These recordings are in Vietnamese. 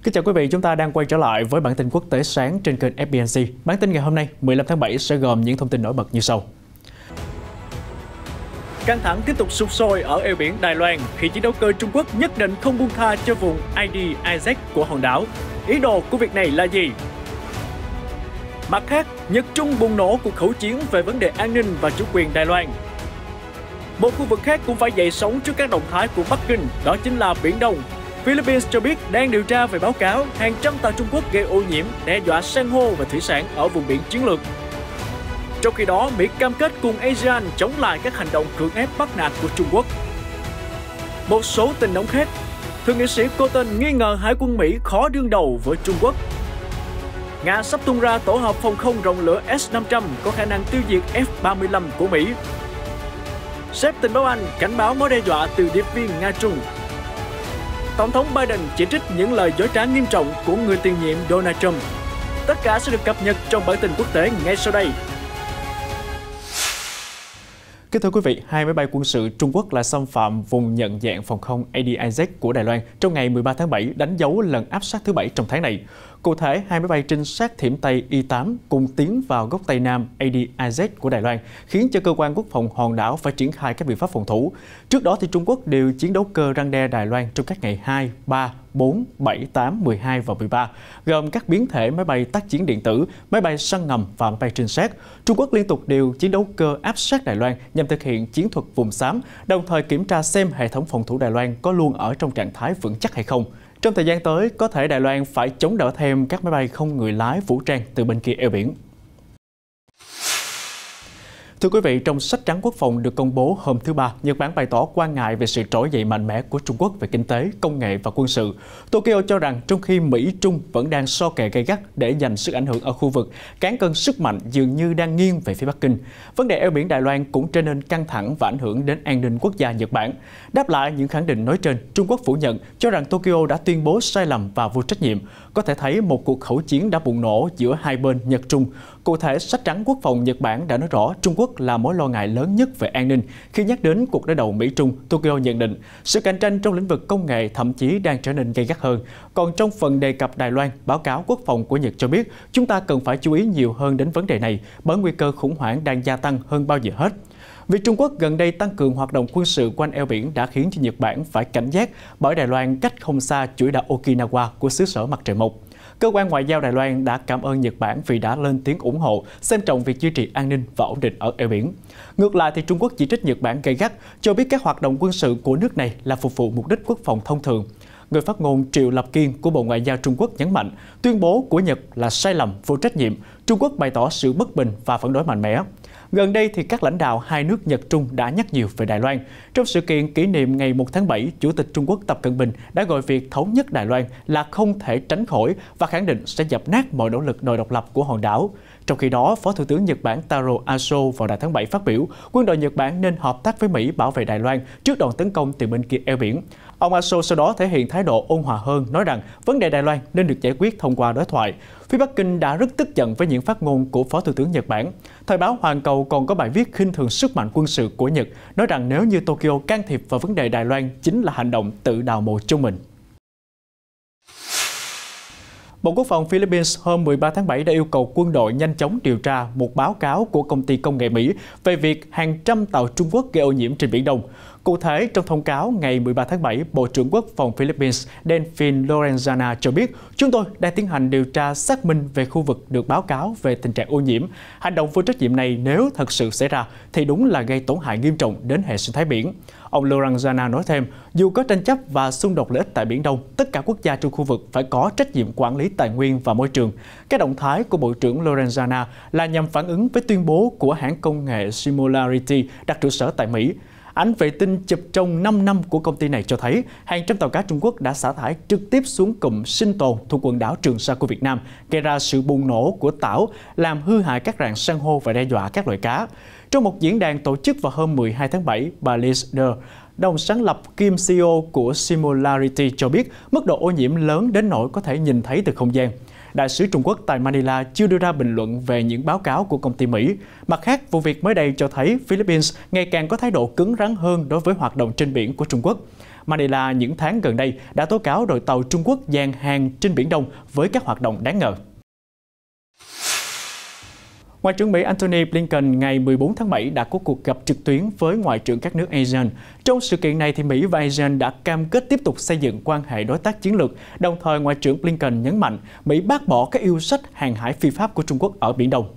Kính chào quý vị, chúng ta đang quay trở lại với bản tin quốc tế sáng trên kênh FBNC. Bản tin ngày hôm nay, 15 tháng 7 sẽ gồm những thông tin nổi bật như sau. Căng thẳng tiếp tục sục sôi ở eo biển Đài Loan khi chiến đấu cơ Trung Quốc nhất định không buông tha cho vùng IZ của hòn đảo. Ý đồ của việc này là gì? Mặt khác, Nhật Trung bùng nổ cuộc khẩu chiến về vấn đề an ninh và chủ quyền Đài Loan. Một khu vực khác cũng phải dậy sóng trước các động thái của Bắc Kinh, đó chính là Biển Đông. Philippines cho biết đang điều tra về báo cáo hàng trăm tàu Trung Quốc gây ô nhiễm, đe dọa san hô và thủy sản ở vùng biển chiến lược. Trong khi đó, Mỹ cam kết cùng ASEAN chống lại các hành động cưỡng ép bắt nạt của Trung Quốc. Một số tin nóng khác, Thượng nghị sĩ Bolton nghi ngờ Hải quân Mỹ khó đương đầu với Trung Quốc. Nga sắp tung ra tổ hợp phòng không rộng lửa S-500 có khả năng tiêu diệt F-35 của Mỹ. Sếp tình báo Anh cảnh báo mối đe dọa từ điệp viên Nga-Trung. Tổng thống Biden chỉ trích những lời dối trá nghiêm trọng của người tiền nhiệm Donald Trump. Tất cả sẽ được cập nhật trong bản tin quốc tế ngay sau đây. Kính thưa quý vị, hai máy bay quân sự Trung Quốc là xâm phạm vùng nhận dạng phòng không ADIZ của Đài Loan trong ngày 13 tháng 7, đánh dấu lần áp sát thứ 7 trong tháng này. Cụ thể, hai máy bay trinh sát Thiểm Tây Y-8 cùng tiến vào góc Tây Nam ADIZ của Đài Loan, khiến cho cơ quan quốc phòng hòn đảo phải triển khai các biện pháp phòng thủ. Trước đó, thì Trung Quốc điều chiến đấu cơ răn đe Đài Loan trong các ngày 2, 3, 4, 7, 8, 12 và 13, gồm các biến thể máy bay tác chiến điện tử, máy bay săn ngầm và máy bay trinh sát. Trung Quốc liên tục điều chiến đấu cơ áp sát Đài Loan nhằm thực hiện chiến thuật vùng xám, đồng thời kiểm tra xem hệ thống phòng thủ Đài Loan có luôn ở trong trạng thái vững chắc hay không. Trong thời gian tới, có thể Đài Loan phải chống đỡ thêm các máy bay không người lái vũ trang từ bên kia eo biển. Thưa quý vị, trong sách trắng quốc phòng được công bố hôm thứ Ba, Nhật Bản bày tỏ quan ngại về sự trỗi dậy mạnh mẽ của Trung Quốc về kinh tế, công nghệ và quân sự. Tokyo cho rằng trong khi Mỹ-Trung vẫn đang so kè gay gắt để giành sức ảnh hưởng ở khu vực, cán cân sức mạnh dường như đang nghiêng về phía Bắc Kinh. Vấn đề eo biển Đài Loan cũng trở nên căng thẳng và ảnh hưởng đến an ninh quốc gia Nhật Bản. Đáp lại những khẳng định nói trên, Trung Quốc phủ nhận cho rằng Tokyo đã tuyên bố sai lầm và vô trách nhiệm. Có thể thấy một cuộc khẩu chiến đã bùng nổ giữa hai bên Nhật-Trung. Cụ thể, sách trắng quốc phòng Nhật Bản đã nói rõ Trung Quốc là mối lo ngại lớn nhất về an ninh. Khi nhắc đến cuộc đối đầu Mỹ-Trung, Tokyo nhận định sự cạnh tranh trong lĩnh vực công nghệ thậm chí đang trở nên gay gắt hơn. Còn trong phần đề cập Đài Loan, báo cáo quốc phòng của Nhật cho biết chúng ta cần phải chú ý nhiều hơn đến vấn đề này bởi nguy cơ khủng hoảng đang gia tăng hơn bao giờ hết. Việc Trung Quốc gần đây tăng cường hoạt động quân sự quanh eo biển đã khiến cho Nhật Bản phải cảnh giác bởi Đài Loan cách không xa chuỗi đảo Okinawa của xứ sở mặt trời mọc. Cơ quan ngoại giao Đài Loan đã cảm ơn Nhật Bản vì đã lên tiếng ủng hộ, xem trọng việc duy trì an ninh và ổn định ở eo biển. Ngược lại thì Trung Quốc chỉ trích Nhật Bản gay gắt, cho biết các hoạt động quân sự của nước này là phục vụ mục đích quốc phòng thông thường. Người phát ngôn Triệu Lập Kiên của Bộ Ngoại giao Trung Quốc nhấn mạnh, tuyên bố của Nhật là sai lầm, vô trách nhiệm. Trung Quốc bày tỏ sự bất bình và phản đối mạnh mẽ. Gần đây thì các lãnh đạo hai nước Nhật-Trung đã nhắc nhiều về Đài Loan. Trong sự kiện kỷ niệm ngày 1 tháng 7, Chủ tịch Trung Quốc Tập Cận Bình đã gọi việc thống nhất Đài Loan là không thể tránh khỏi và khẳng định sẽ dập nát mọi nỗ lực đòi độc lập của hòn đảo. Trong khi đó, Phó Thủ tướng Nhật Bản Taro Aso vào đầu tháng 7 phát biểu, quân đội Nhật Bản nên hợp tác với Mỹ bảo vệ Đài Loan trước đòn tấn công từ bên kia eo biển. Ông Aso sau đó thể hiện thái độ ôn hòa hơn, nói rằng vấn đề Đài Loan nên được giải quyết thông qua đối thoại. Phía Bắc Kinh đã rất tức giận với những phát ngôn của Phó Thủ tướng Nhật Bản. Thời báo Hoàn Cầu còn có bài viết khinh thường sức mạnh quân sự của Nhật, nói rằng nếu như Tokyo can thiệp vào vấn đề Đài Loan chính là hành động tự đào mồ cho mình. Bộ Quốc phòng Philippines hôm 13 tháng 7 đã yêu cầu quân đội nhanh chóng điều tra một báo cáo của công ty công nghệ Mỹ về việc hàng trăm tàu Trung Quốc gây ô nhiễm trên Biển Đông. Cụ thể, trong thông cáo ngày 13 tháng 7, Bộ trưởng Quốc phòng Philippines Delfin Lorenzana cho biết chúng tôi đang tiến hành điều tra xác minh về khu vực được báo cáo về tình trạng ô nhiễm. Hành động vô trách nhiệm này nếu thật sự xảy ra thì đúng là gây tổn hại nghiêm trọng đến hệ sinh thái biển. Ông Lorenzana nói thêm, dù có tranh chấp và xung đột lợi ích tại Biển Đông, tất cả quốc gia trong khu vực phải có trách nhiệm quản lý tài nguyên và môi trường. Các động thái của Bộ trưởng Lorenzana là nhằm phản ứng với tuyên bố của hãng công nghệ Singularity đặt trụ sở tại Mỹ. Ảnh vệ tinh chụp trong 5 năm của công ty này cho thấy hàng trăm tàu cá Trung Quốc đã xả thải trực tiếp xuống cụm Sinh Tồn thuộc quần đảo Trường Sa của Việt Nam, gây ra sự bùng nổ của tảo, làm hư hại các rạn san hô và đe dọa các loại cá. Trong một diễn đàn tổ chức vào hôm 12 tháng 7, bà Liz Der, đồng sáng lập kiêm CEO của Singularity cho biết mức độ ô nhiễm lớn đến nỗi có thể nhìn thấy từ không gian. Đại sứ Trung Quốc tại Manila chưa đưa ra bình luận về những báo cáo của công ty Mỹ. Mặt khác, vụ việc mới đây cho thấy Philippines ngày càng có thái độ cứng rắn hơn đối với hoạt động trên biển của Trung Quốc. Manila những tháng gần đây đã tố cáo đội tàu Trung Quốc giang hàng trên Biển Đông với các hoạt động đáng ngờ. Ngoại trưởng Mỹ Antony Blinken ngày 14 tháng 7 đã có cuộc gặp trực tuyến với ngoại trưởng các nước ASEAN. Trong sự kiện này, Mỹ và ASEAN đã cam kết tiếp tục xây dựng quan hệ đối tác chiến lược. Đồng thời, Ngoại trưởng Blinken nhấn mạnh Mỹ bác bỏ các yêu sách hàng hải phi pháp của Trung Quốc ở Biển Đông.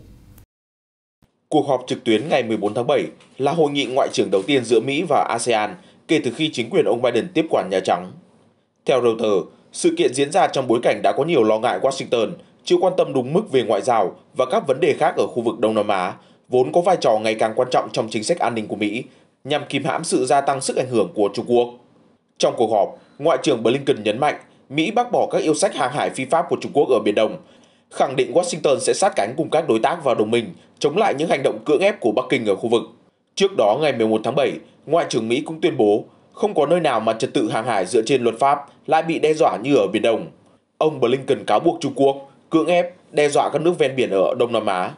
Cuộc họp trực tuyến ngày 14 tháng 7 là hội nghị ngoại trưởng đầu tiên giữa Mỹ và ASEAN kể từ khi chính quyền ông Biden tiếp quản Nhà Trắng. Theo Reuters, sự kiện diễn ra trong bối cảnh đã có nhiều lo ngại Washington chưa quan tâm đúng mức về ngoại giao và các vấn đề khác ở khu vực Đông Nam Á, vốn có vai trò ngày càng quan trọng trong chính sách an ninh của Mỹ, nhằm kìm hãm sự gia tăng sức ảnh hưởng của Trung Quốc. Trong cuộc họp, Ngoại trưởng Blinken nhấn mạnh Mỹ bác bỏ các yêu sách hàng hải phi pháp của Trung Quốc ở Biển Đông, khẳng định Washington sẽ sát cánh cùng các đối tác và đồng minh chống lại những hành động cưỡng ép của Bắc Kinh ở khu vực. Trước đó, ngày 11 tháng 7, Ngoại trưởng Mỹ cũng tuyên bố không có nơi nào mà trật tự hàng hải dựa trên luật pháp lại bị đe dọa như ở Biển Đông. Ông Blinken cáo buộc Trung Quốc cưỡng ép, đe dọa các nước ven biển ở Đông Nam Á.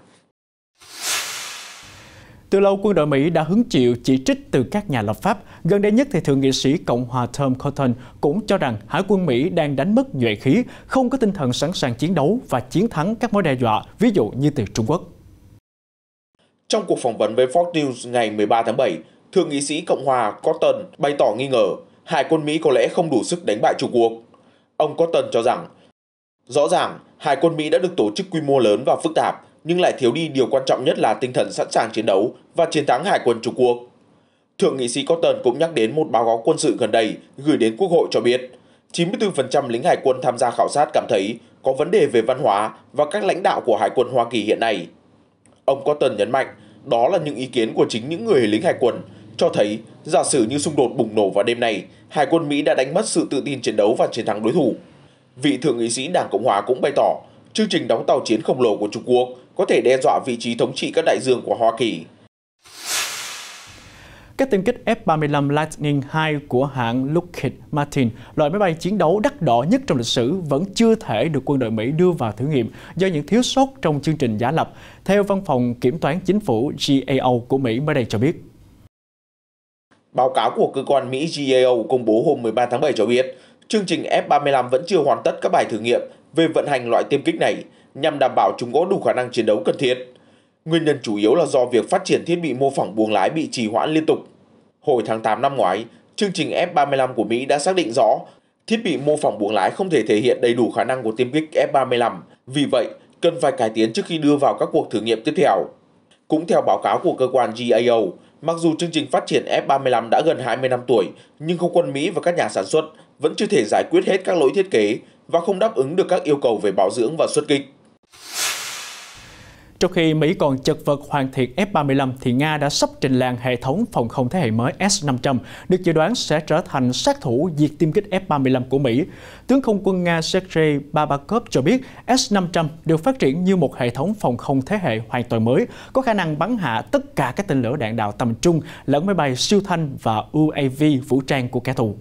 Từ lâu, quân đội Mỹ đã hứng chịu chỉ trích từ các nhà lập pháp. Gần đây nhất, thì Thượng nghị sĩ Cộng hòa Tom Cotton cũng cho rằng Hải quân Mỹ đang đánh mất nhuệ khí, không có tinh thần sẵn sàng chiến đấu và chiến thắng các mối đe dọa, ví dụ như từ Trung Quốc. Trong cuộc phỏng vấn với Fox News ngày 13 tháng 7, Thượng nghị sĩ Cộng hòa Cotton bày tỏ nghi ngờ Hải quân Mỹ có lẽ không đủ sức đánh bại Trung Quốc. Ông Cotton cho rằng, rõ ràng Hải quân Mỹ đã được tổ chức quy mô lớn và phức tạp, nhưng lại thiếu đi điều quan trọng nhất là tinh thần sẵn sàng chiến đấu và chiến thắng Hải quân Trung Quốc. Thượng nghị sĩ Cotton cũng nhắc đến một báo cáo quân sự gần đây gửi đến Quốc hội cho biết 94% lính Hải quân tham gia khảo sát cảm thấy có vấn đề về văn hóa và các lãnh đạo của Hải quân Hoa Kỳ hiện nay. Ông Cotton nhấn mạnh đó là những ý kiến của chính những người lính Hải quân, cho thấy giả sử như xung đột bùng nổ vào đêm nay, Hải quân Mỹ đã đánh mất sự tự tin chiến đấu và chiến thắng đối thủ. Vị thượng nghị sĩ Đảng Cộng hòa cũng bày tỏ chương trình đóng tàu chiến khổng lồ của Trung Quốc có thể đe dọa vị trí thống trị các đại dương của Hoa Kỳ. Các tiêm kích F-35 Lightning II của hãng Lockheed Martin, loại máy bay chiến đấu đắt đỏ nhất trong lịch sử, vẫn chưa thể được quân đội Mỹ đưa vào thử nghiệm do những thiếu sót trong chương trình giả lập, theo Văn phòng Kiểm toán Chính phủ GAO của Mỹ mới đây cho biết. Báo cáo của cơ quan Mỹ GAO công bố hôm 13 tháng 7 cho biết, chương trình F-35 vẫn chưa hoàn tất các bài thử nghiệm về vận hành loại tiêm kích này nhằm đảm bảo chúng có đủ khả năng chiến đấu cần thiết. Nguyên nhân chủ yếu là do việc phát triển thiết bị mô phỏng buồng lái bị trì hoãn liên tục. Hồi tháng 8 năm ngoái, chương trình F-35 của Mỹ đã xác định rõ thiết bị mô phỏng buồng lái không thể thể hiện đầy đủ khả năng của tiêm kích F-35, vì vậy cần phải cải tiến trước khi đưa vào các cuộc thử nghiệm tiếp theo. Cũng theo báo cáo của cơ quan GAO, mặc dù chương trình phát triển F-35 đã gần 20 năm tuổi, nhưng không quân Mỹ và các nhà sản xuất vẫn chưa thể giải quyết hết các lỗi thiết kế và không đáp ứng được các yêu cầu về bảo dưỡng và xuất kích. Trong khi Mỹ còn chật vật hoàn thiện F-35, thì Nga đã sắp trình làng hệ thống phòng không thế hệ mới S-500, được dự đoán sẽ trở thành sát thủ diệt tiêm kích F-35 của Mỹ. Tướng không quân Nga Sergei Babakov cho biết S-500 được phát triển như một hệ thống phòng không thế hệ hoàn toàn mới, có khả năng bắn hạ tất cả các tên lửa đạn đạo tầm trung lẫn máy bay siêu thanh và UAV vũ trang của kẻ thù.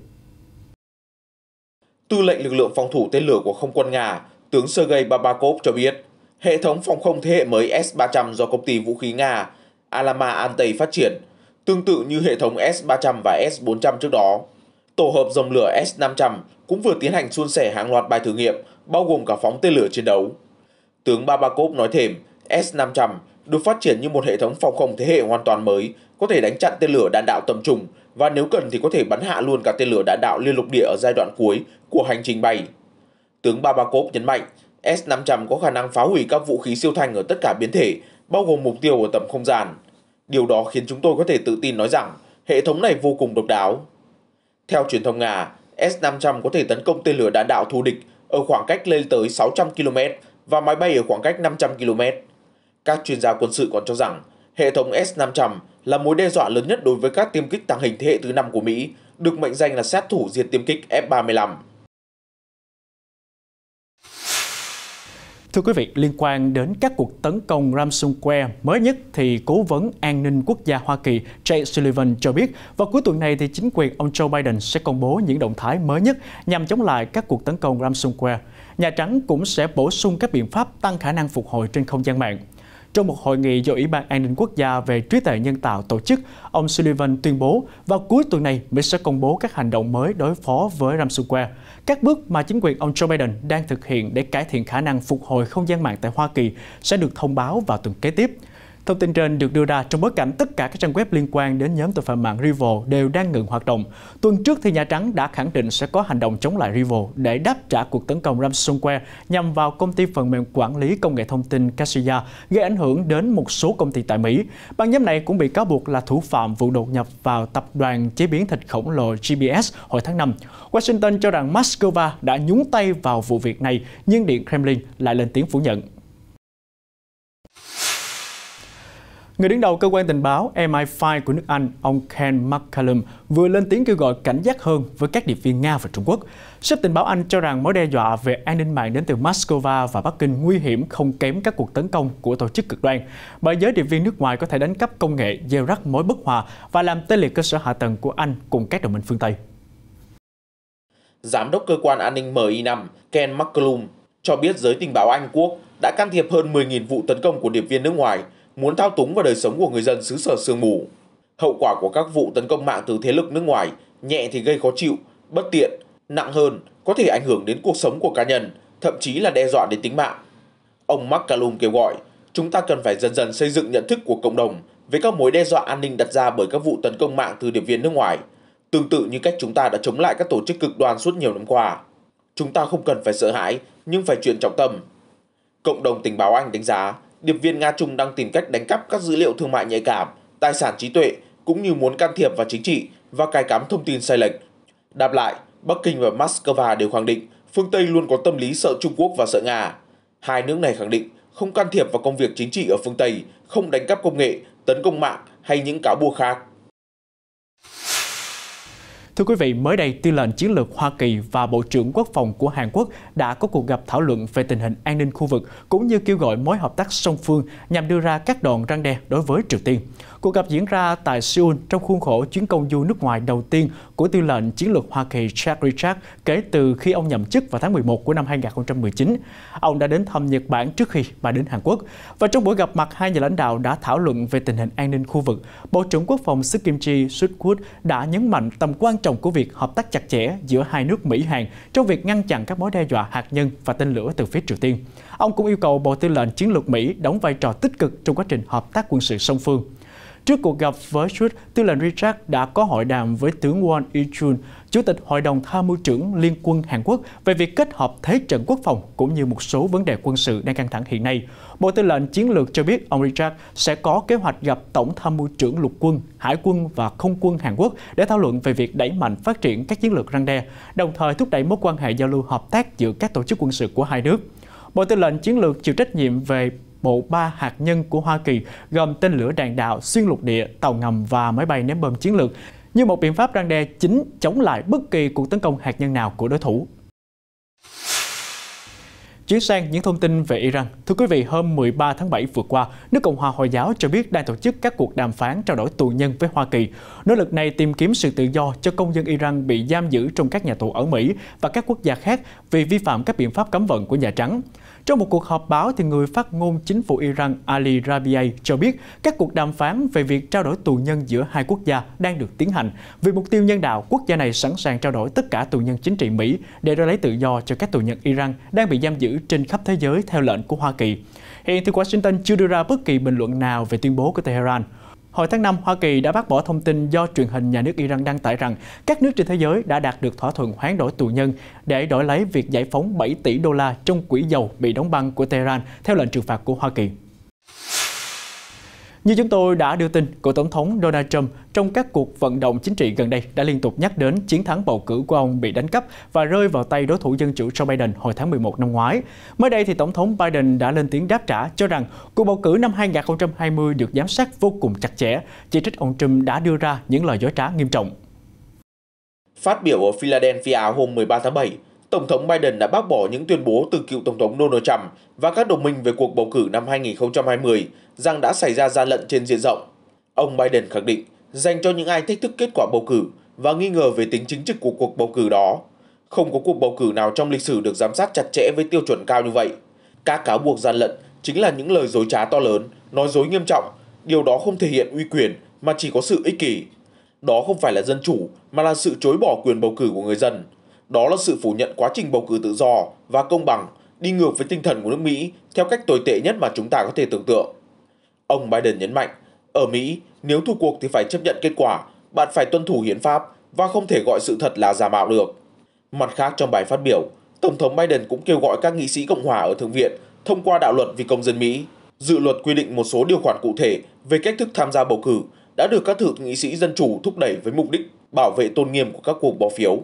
Tư lệnh lực lượng phòng thủ tên lửa của không quân Nga, tướng Sergei Babakov cho biết, hệ thống phòng không thế hệ mới S-300 do công ty vũ khí Nga Alama Antey phát triển, tương tự như hệ thống S-300 và S-400 trước đó. Tổ hợp dòng lửa S-500 cũng vừa tiến hành suôn sẻ hàng loạt bài thử nghiệm, bao gồm cả phóng tên lửa chiến đấu. Tướng Babakov nói thêm, S-500 được phát triển như một hệ thống phòng không thế hệ hoàn toàn mới, có thể đánh chặn tên lửa đạn đạo tầm trung và nếu cần thì có thể bắn hạ luôn cả tên lửa đạn đạo liên lục địa ở giai đoạn cuối của hành trình bay. Tướng Babakov nhấn mạnh, S-500 có khả năng phá hủy các vũ khí siêu thanh ở tất cả biến thể, bao gồm mục tiêu ở tầm không gian. Điều đó khiến chúng tôi có thể tự tin nói rằng hệ thống này vô cùng độc đáo. Theo truyền thông Nga, S-500 có thể tấn công tên lửa đạn đạo thù địch ở khoảng cách lên tới 600 km và máy bay ở khoảng cách 500 km. Các chuyên gia quân sự còn cho rằng hệ thống S-500 là mối đe dọa lớn nhất đối với các tiêm kích tàng hình thế hệ thứ 5 của Mỹ, được mệnh danh là sát thủ diệt tiêm kích F-35. Thưa quý vị, liên quan đến các cuộc tấn công ransomware mới nhất, thì Cố vấn An ninh Quốc gia Hoa Kỳ Jake Sullivan cho biết vào cuối tuần này thì chính quyền ông Joe Biden sẽ công bố những động thái mới nhất nhằm chống lại các cuộc tấn công ransomware. Nhà Trắng cũng sẽ bổ sung các biện pháp tăng khả năng phục hồi trên không gian mạng. Trong một hội nghị do Ủy ban An ninh Quốc gia về trí tuệ nhân tạo tổ chức, ông Sullivan tuyên bố vào cuối tuần này Mỹ sẽ công bố các hành động mới đối phó với ransomware. Các bước mà chính quyền ông Joe Biden đang thực hiện để cải thiện khả năng phục hồi không gian mạng tại Hoa Kỳ sẽ được thông báo vào tuần kế tiếp. Thông tin trên được đưa ra trong bối cảnh tất cả các trang web liên quan đến nhóm tội phạm mạng RIVAL đều đang ngừng hoạt động. Tuần trước thì Nhà Trắng đã khẳng định sẽ có hành động chống lại RIVAL để đáp trả cuộc tấn công ransomware nhằm vào công ty phần mềm quản lý công nghệ thông tin Kaseya, gây ảnh hưởng đến một số công ty tại Mỹ. Băng nhóm này cũng bị cáo buộc là thủ phạm vụ đột nhập vào tập đoàn chế biến thịt khổng lồ GBS hồi tháng 5. Washington cho rằng Moscow đã nhúng tay vào vụ việc này, nhưng Điện Kremlin lại lên tiếng phủ nhận. Người đứng đầu cơ quan tình báo MI5 của nước Anh, ông Ken McCallum, vừa lên tiếng kêu gọi cảnh giác hơn với các điệp viên Nga và Trung Quốc. Sếp tình báo Anh cho rằng mối đe dọa về an ninh mạng đến từ Moscow và Bắc Kinh nguy hiểm không kém các cuộc tấn công của tổ chức cực đoan, bởi giới điệp viên nước ngoài có thể đánh cắp công nghệ, gieo rắc mối bất hòa và làm tê liệt cơ sở hạ tầng của Anh cùng các đồng minh phương Tây. Giám đốc cơ quan an ninh MI5 Ken McCallum cho biết giới tình báo Anh Quốc đã can thiệp hơn 10.000 vụ tấn công của điệp viên nước ngoài muốn thao túng vào đời sống của người dân xứ sở sương mù. Hậu quả của các vụ tấn công mạng từ thế lực nước ngoài nhẹ thì gây khó chịu, bất tiện, nặng hơn có thể ảnh hưởng đến cuộc sống của cá nhân, thậm chí là đe dọa đến tính mạng. Ông McCallum kêu gọi chúng ta cần phải dần dần xây dựng nhận thức của cộng đồng về các mối đe dọa an ninh đặt ra bởi các vụ tấn công mạng từ điệp viên nước ngoài, tương tự như cách chúng ta đã chống lại các tổ chức cực đoan suốt nhiều năm qua. Chúng ta không cần phải sợ hãi, nhưng phải chuyển trọng tâm. Cộng đồng tình báo Anh đánh giá điệp viên Nga Trung đang tìm cách đánh cắp các dữ liệu thương mại nhạy cảm, tài sản trí tuệ, cũng như muốn can thiệp vào chính trị và cài cắm thông tin sai lệch. Đáp lại, Bắc Kinh và Moscow đều khẳng định phương Tây luôn có tâm lý sợ Trung Quốc và sợ Nga. Hai nước này khẳng định không can thiệp vào công việc chính trị ở phương Tây, không đánh cắp công nghệ, tấn công mạng hay những cáo buộc khác. Thưa quý vị, mới đây, Tư lệnh Chiến lược Hoa Kỳ và Bộ trưởng Quốc phòng của Hàn Quốc đã có cuộc gặp thảo luận về tình hình an ninh khu vực cũng như kêu gọi mối hợp tác song phương nhằm đưa ra các đòn răn đe đối với Triều Tiên. Cuộc gặp diễn ra tại Seoul trong khuôn khổ chuyến công du nước ngoài đầu tiên của Tư lệnh Chiến lược Hoa Kỳ Jack Reed kể từ khi ông nhậm chức vào tháng 11 của năm 2019. Ông đã đến thăm Nhật Bản trước khi bà đến Hàn Quốc. Và trong buổi gặp mặt, hai nhà lãnh đạo đã thảo luận về tình hình an ninh khu vực. Bộ trưởng Quốc phòng Suk Kim Chi Suk-wood đã nhấn mạnh tầm quan trọng của việc hợp tác chặt chẽ giữa hai nước Mỹ-Hàn trong việc ngăn chặn các mối đe dọa hạt nhân và tên lửa từ phía Triều Tiên. Ông cũng yêu cầu Bộ Tư lệnh Chiến lược Mỹ đóng vai trò tích cực trong quá trình hợp tác quân sự song phương. Trước cuộc gặp với Suk, Tư lệnh Richard đã có hội đàm với tướng Won Il-chul, Chủ tịch Hội đồng Tham mưu trưởng Liên quân Hàn Quốc về việc kết hợp thế trận quốc phòng cũng như một số vấn đề quân sự đang căng thẳng hiện nay. Bộ Tư lệnh Chiến lược cho biết ông Richard sẽ có kế hoạch gặp Tổng Tham mưu trưởng Lục quân, Hải quân và Không quân Hàn Quốc để thảo luận về việc đẩy mạnh phát triển các chiến lược răn đe, đồng thời thúc đẩy mối quan hệ giao lưu hợp tác giữa các tổ chức quân sự của hai nước. Bộ Tư lệnh Chiến lược chịu trách nhiệm về bộ 3 hạt nhân của Hoa Kỳ gồm tên lửa đạn đạo, xuyên lục địa, tàu ngầm và máy bay ném bom chiến lược như một biện pháp răn đe chính chống lại bất kỳ cuộc tấn công hạt nhân nào của đối thủ. Chuyển sang những thông tin về Iran. Thưa quý vị, hôm 13 tháng 7 vừa qua, nước Cộng hòa Hồi giáo cho biết đang tổ chức các cuộc đàm phán trao đổi tù nhân với Hoa Kỳ. Nỗ lực này tìm kiếm sự tự do cho công dân Iran bị giam giữ trong các nhà tù ở Mỹ và các quốc gia khác vì vi phạm các biện pháp cấm vận của Nhà Trắng. Trong một cuộc họp báo, thì người phát ngôn chính phủ Iran Ali Rabiei cho biết các cuộc đàm phán về việc trao đổi tù nhân giữa hai quốc gia đang được tiến hành. Vì mục tiêu nhân đạo, quốc gia này sẵn sàng trao đổi tất cả tù nhân chính trị Mỹ để đòi lấy tự do cho các tù nhân Iran đang bị giam giữ trên khắp thế giới theo lệnh của Hoa Kỳ. Hiện thì Washington chưa đưa ra bất kỳ bình luận nào về tuyên bố của Tehran. Hồi tháng 5, Hoa Kỳ đã bác bỏ thông tin do truyền hình nhà nước Iran đăng tải rằng các nước trên thế giới đã đạt được thỏa thuận hoán đổi tù nhân để đổi lấy việc giải phóng 7 tỷ đô la trong quỹ dầu bị đóng băng của Tehran theo lệnh trừng phạt của Hoa Kỳ. Như chúng tôi đã đưa tin, cựu Tổng thống Donald Trump trong các cuộc vận động chính trị gần đây đã liên tục nhắc đến chiến thắng bầu cử của ông bị đánh cắp và rơi vào tay đối thủ dân chủ Joe Biden hồi tháng 11 năm ngoái. Mới đây thì Tổng thống Biden đã lên tiếng đáp trả cho rằng cuộc bầu cử năm 2020 được giám sát vô cùng chặt chẽ, chỉ trích ông Trump đã đưa ra những lời dối trá nghiêm trọng. Phát biểu ở Philadelphia hôm 13 tháng 7, Tổng thống Biden đã bác bỏ những tuyên bố từ cựu Tổng thống Donald Trump và các đồng minh về cuộc bầu cử năm 2020 rằng đã xảy ra gian lận trên diện rộng. Ông Biden khẳng định dành cho những ai thách thức kết quả bầu cử và nghi ngờ về tính chính trực của cuộc bầu cử đó. Không có cuộc bầu cử nào trong lịch sử được giám sát chặt chẽ với tiêu chuẩn cao như vậy. Các cáo buộc gian lận chính là những lời dối trá to lớn, nói dối nghiêm trọng, điều đó không thể hiện uy quyền mà chỉ có sự ích kỷ. Đó không phải là dân chủ mà là sự chối bỏ quyền bầu cử của người dân. Đó là sự phủ nhận quá trình bầu cử tự do và công bằng, đi ngược với tinh thần của nước Mỹ theo cách tồi tệ nhất mà chúng ta có thể tưởng tượng. Ông Biden nhấn mạnh, ở Mỹ, nếu thua cuộc thì phải chấp nhận kết quả, bạn phải tuân thủ hiến pháp và không thể gọi sự thật là giả mạo được. Mặt khác, trong bài phát biểu, Tổng thống Biden cũng kêu gọi các nghị sĩ Cộng hòa ở Thượng viện thông qua đạo luật vì công dân Mỹ. Dự luật quy định một số điều khoản cụ thể về cách thức tham gia bầu cử đã được các thượng nghị sĩ Dân chủ thúc đẩy với mục đích bảo vệ tôn nghiêm của các cuộc bỏ phiếu.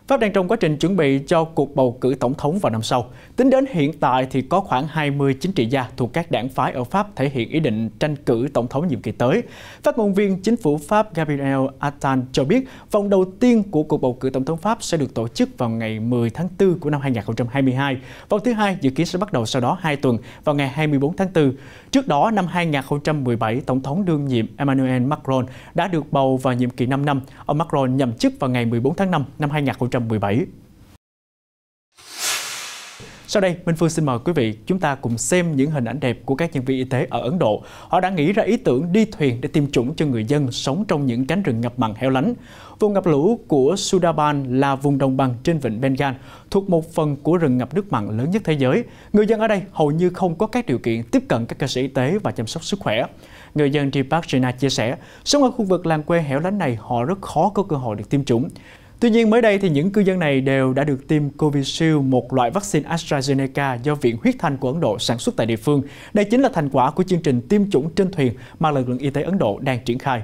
Pháp đang trong quá trình chuẩn bị cho cuộc bầu cử tổng thống vào năm sau. Tính đến hiện tại thì có khoảng 20 chính trị gia thuộc các đảng phái ở Pháp thể hiện ý định tranh cử tổng thống nhiệm kỳ tới. Phát ngôn viên chính phủ Pháp Gabriel Attal cho biết vòng đầu tiên của cuộc bầu cử tổng thống Pháp sẽ được tổ chức vào ngày 10 tháng 4 của năm 2022. Vòng thứ hai dự kiến sẽ bắt đầu sau đó 2 tuần vào ngày 24 tháng 4. Trước đó, năm 2017, Tổng thống đương nhiệm Emmanuel Macron đã được bầu vào nhiệm kỳ 5 năm. Ông Macron nhậm chức vào ngày 14 tháng 5 năm 2017. Sau đây, Minh Phương xin mời quý vị chúng ta cùng xem những hình ảnh đẹp của các nhân viên y tế ở Ấn Độ. Họ đã nghĩ ra ý tưởng đi thuyền để tiêm chủng cho người dân sống trong những cánh rừng ngập mặn hẻo lánh. Vùng ngập lũ của Sundarban là vùng đồng bằng trên vịnh Bengal, thuộc một phần của rừng ngập nước mặn lớn nhất thế giới. Người dân ở đây hầu như không có các điều kiện tiếp cận các cơ sở y tế và chăm sóc sức khỏe. Người dân Deepak Jina chia sẻ, sống ở khu vực làng quê hẻo lánh này họ rất khó có cơ hội được tiêm chủng. Tuy nhiên, mới đây thì những cư dân này đều đã được tiêm Covishield, một loại vaccine AstraZeneca do Viện Huyết Thanh của Ấn Độ sản xuất tại địa phương. Đây chính là thành quả của chương trình tiêm chủng trên thuyền mà lực lượng y tế Ấn Độ đang triển khai.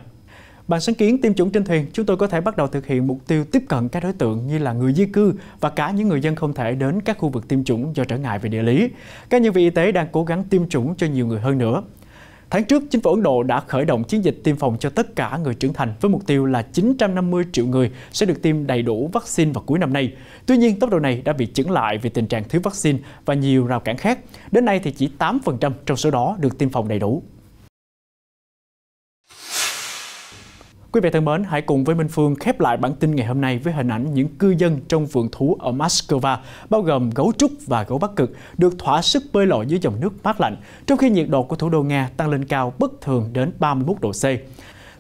Bằng sáng kiến tiêm chủng trên thuyền, chúng tôi có thể bắt đầu thực hiện mục tiêu tiếp cận các đối tượng như là người di cư và cả những người dân không thể đến các khu vực tiêm chủng do trở ngại về địa lý. Các nhân viên y tế đang cố gắng tiêm chủng cho nhiều người hơn nữa. Tháng trước, chính phủ Ấn Độ đã khởi động chiến dịch tiêm phòng cho tất cả người trưởng thành với mục tiêu là 950 triệu người sẽ được tiêm đầy đủ vaccine vào cuối năm nay. Tuy nhiên, tốc độ này đã bị chững lại vì tình trạng thiếu vaccine và nhiều rào cản khác. Đến nay thì chỉ 8% trong số đó được tiêm phòng đầy đủ. Quý vị thân mến, hãy cùng với Minh Phương khép lại bản tin ngày hôm nay với hình ảnh những cư dân trong vườn thú ở Moscow, bao gồm gấu trúc và gấu Bắc Cực, được thỏa sức bơi lội dưới dòng nước mát lạnh, trong khi nhiệt độ của thủ đô Nga tăng lên cao bất thường đến 31 độ C.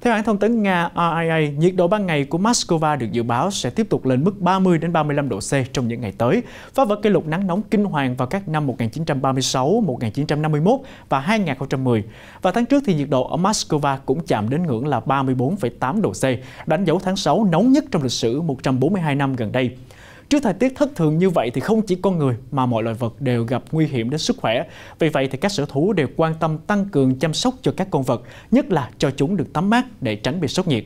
Theo hãng thông tấn Nga RIA, nhiệt độ ban ngày của Moscow được dự báo sẽ tiếp tục lên mức 30 đến 35 độ C trong những ngày tới, phá vỡ kỷ lục nắng nóng kinh hoàng vào các năm 1936, 1951 và 2010. Và tháng trước thì nhiệt độ ở Moscow cũng chạm đến ngưỡng là 34,8 độ C, đánh dấu tháng 6 nóng nhất trong lịch sử 142 năm gần đây. Trước thời tiết thất thường như vậy thì không chỉ con người mà mọi loài vật đều gặp nguy hiểm đến sức khỏe. Vì vậy thì các sở thú đều quan tâm tăng cường chăm sóc cho các con vật, nhất là cho chúng được tắm mát để tránh bị sốc nhiệt.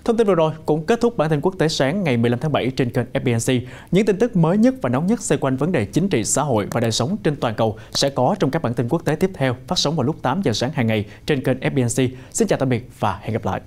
Thông tin vừa rồi cũng kết thúc bản tin quốc tế sáng ngày 15 tháng 7 trên kênh FBNC. Những tin tức mới nhất và nóng nhất xoay quanh vấn đề chính trị, xã hội và đời sống trên toàn cầu sẽ có trong các bản tin quốc tế tiếp theo phát sóng vào lúc 8 giờ sáng hàng ngày trên kênh FBNC. Xin chào tạm biệt và hẹn gặp lại.